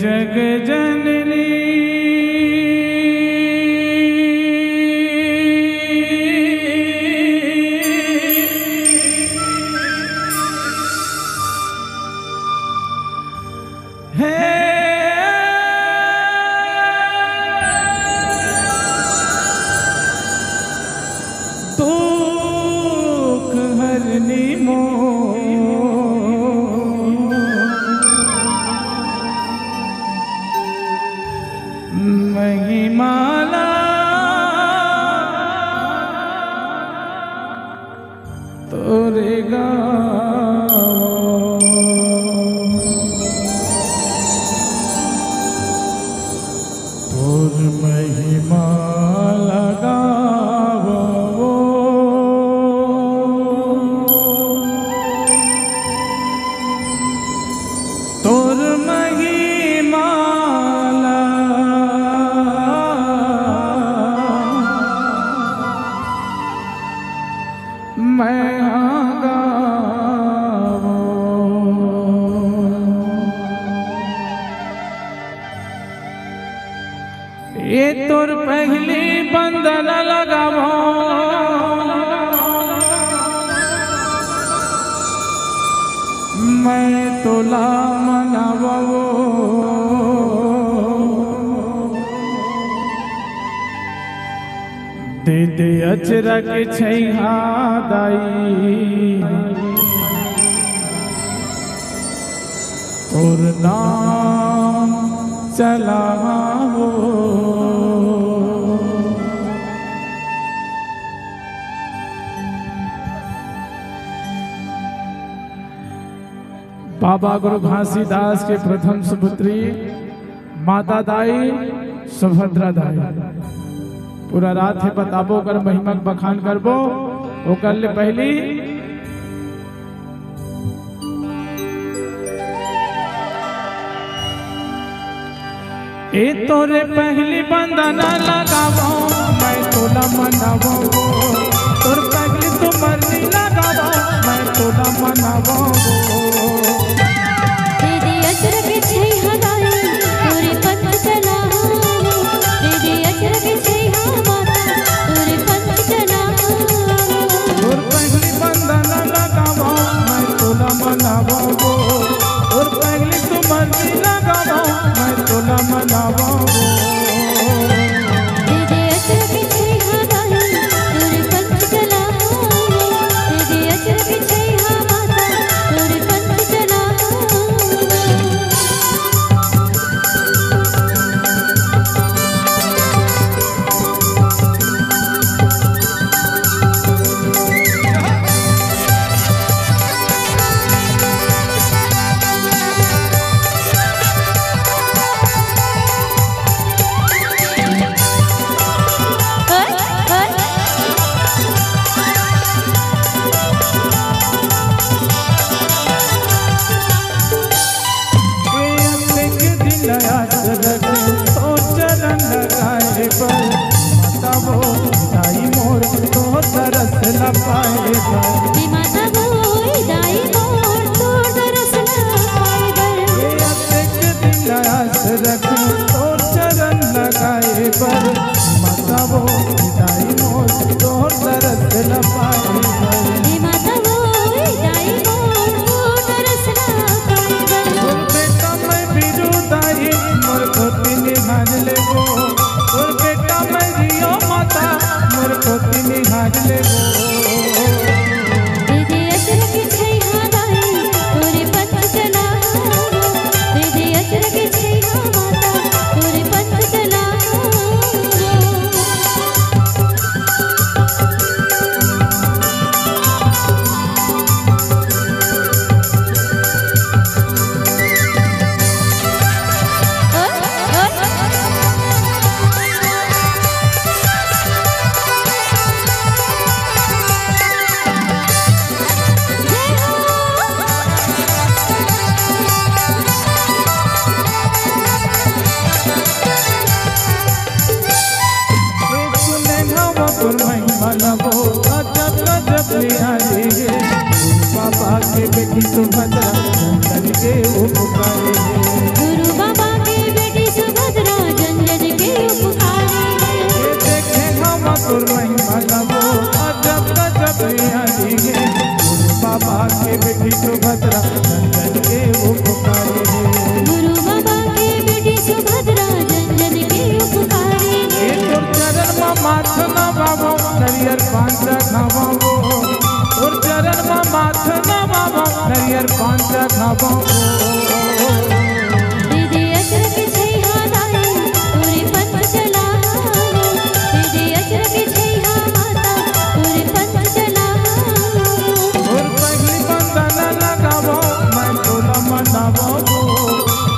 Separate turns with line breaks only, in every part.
जग जननी दुख हरनी महिमाला तोरे गावो तोर महिमा लगावो तोर महिमा मैं गावो ये तोर पहली बंदन लगावो मैं तोला मनावो दे दे अचरा के छैहा दाई तोर नाम चलावो बाबा गुरु घासीदास के प्रथम सुपुत्री माता दाई सुभद्रा दाई पूरा रात है बताबो कर महिमा बखान करबो वो कर ले पहली ए तोरे पहली बंदना लगावो मैं तोला मनावो तोर पहली तो मर्जी लगावो मैं तोला मनावो
तेरे अचर के छैहा दाई तोरे पंथ चलावो तेरे अचर के छैहा माता तोरे पंथ चलावो
तोर पहली बंदना लगावो मैं तोला मनावो तोर पहली तो मर्जी लगावो मैं तोला मनावो
तेरे अचर के छैहा दाई तोरे पंथ चलावो तेरे अचर के छैहा माता तोरे पंथ चलावो
माता मोर खोती निहार लेबो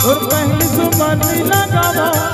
और पहली सुमन लगावो